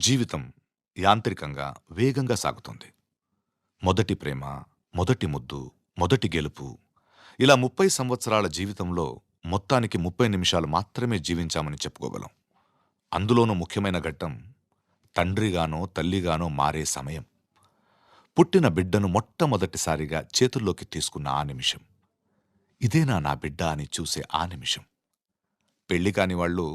జీవితం యాంత్రికంగా వేగంగా సాగుతుంది. మొదటి ప్రేమ, మొదటి ముద్దు, మొదటి గెలుపు, ఇలా 30 సంవత్సరాల జీవితంలో మొత్తానికి 30 నిమిషాలు మాత్రమే జీవించామని చెప్పుకోగలం. అందులోనూ ముఖ్యమైన ఘట్టం తండ్రిగానో తల్లిగానో మారే సమయం. పుట్టిన బిడ్డను మొట్టమొదటిసారిగా చేతుల్లోకి తీసుకున్న ఆ నిమిషం. ఇదేనా నా బిడ్డ అని చూసే ఆ నిమిషం. పెళ్లి కాని వాళ్ళు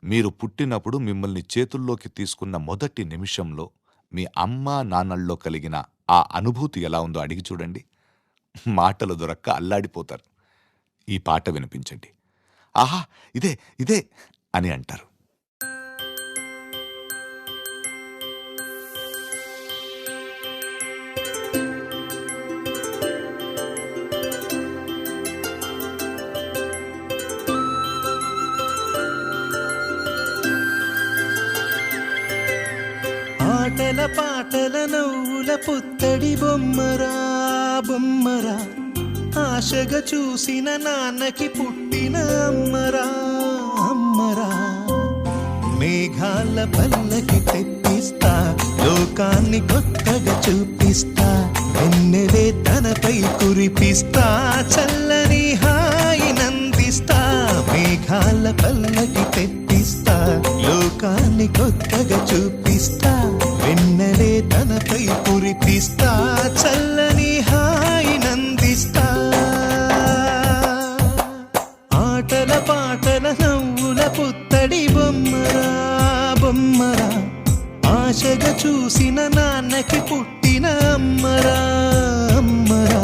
మీరు పుట్టినప్పుడు మిమ్మల్ని చేతుల్లోకి తీసుకున్న మొదటి నిమిషంలో మీ అమ్మా నాన్నల్లో కలిగిన ఆ అనుభూతి ఎలా ఉందో అడిగి చూడండి. మాటలు దొరక్క అల్లాడిపోతారు. ఈ పాట వినిపించండి. ఆహా, ఇదే ఇదే అని అంటారు. ఆటల పాటల నవ్వుల పుత్తడి బొమ్మరా బొమ్మరా, ఆశగా చూసిన నాన్నకి పుట్టిన అమ్మరా అమ్మరా. మేఘాల పల్లకి తెప్పిస్తా, లోకాన్ని కొత్తగా చూపిస్తా, వెన్నెలే తనపై కురిపిస్తా, చల్లని హాయి నందిస్తా. మేఘాల పల్లకి తెప్పిస్తా, లోకాన్ని కొత్తగా చూపిస్తా, వెన్నెలే తనపై కురిపిస్తా, చల్లని హాయి నందిస్తా. ఆటల పాటల నవ్వుల పుత్తడి బొమ్మరా బొమ్మరా, ఆశగా చూసిన నాన్నకి పుట్టిన అమ్మరా అమ్మరా.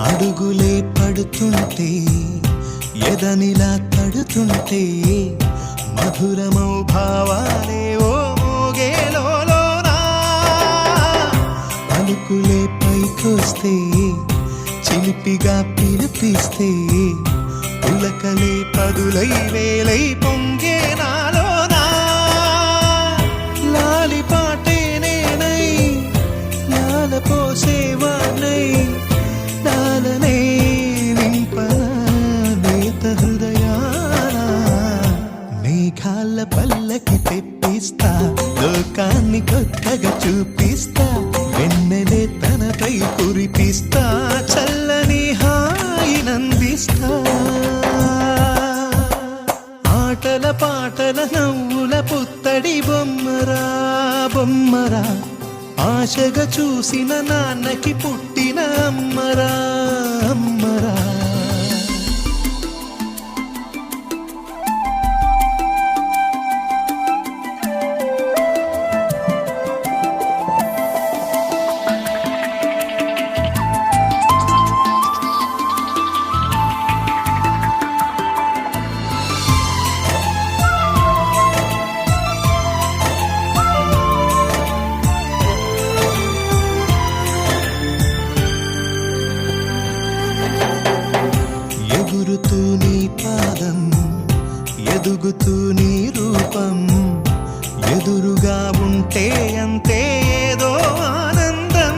అడుగులే పడుతుంటే, ఎదనిలా తడుతుంటే, మధురమౌ భావాలే ఓ మోగేలోనా. పలుకులే పైకొస్తే, చిలిపిగా పిలిపిస్తే, పులకలే పదులై వేలై పొంగే నాలోనా. లాలి పాటే నేనై, లాల పోసేవాణ్ణై, లాలనే నింపనా నేత హృదయాన. మేఘాల పల్లకి తెప్పిస్తా, లోకాన్ని కొత్తగా చూపిస్తా, వెన్నెలే తనపై కురిపిస్తా, చల్లని హాయి నందిస్తా. ఆటల పాటల నవ్వుల పుత్తడి బొమ్మరా బొమ్మరా, ఆశగా చూసిన నాన్నకి పుట్టిన అమ్మరా అమ్మరా. ఎగురుతూ నీ పాదం, ఎదుగుతూ నీ రూపం, ఎదురుగా ఉంటే అంతే ఏదో ఆనందం.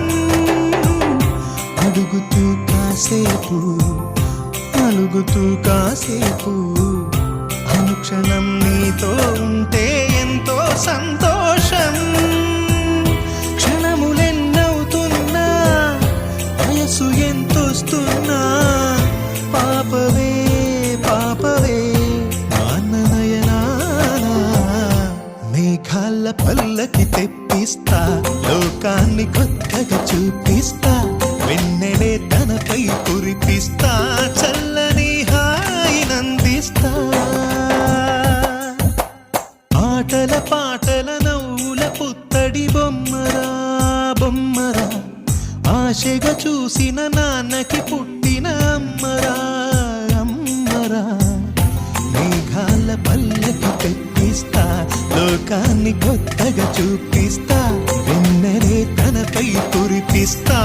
అడుగుతూ కాసేపు, అలుగుతూ కాసేపు, అనుక్షణం నీతో ఉంటే ఎంతో సంతోషం. క్షణములెన్నవుతున్నా, వయసు ఎంతొస్తున్నా, పాపవే పాపవే నాన్ననయనానా. మేఘాల పల్లకి తెప్పిస్తా, లోకాన్ని కొత్తగా చూపిస్తా, వెన్నెలే తనపై కురిపిస్తా, చల్లని హాయి నందిస్తా. ఆటల పాటల నవ్వుల పుత్తడి బొమ్మరా బొమ్మరా, ఆశగా చూసిన నాన్నకి పుట్టిన అమ్మరా అమ్మరా. మేఘాల పల్లకి తెప్పిస్తా, లోకాన్ని కొత్తగా చూపిస్తా వెన్నెలే తనపై కురిపిస్తా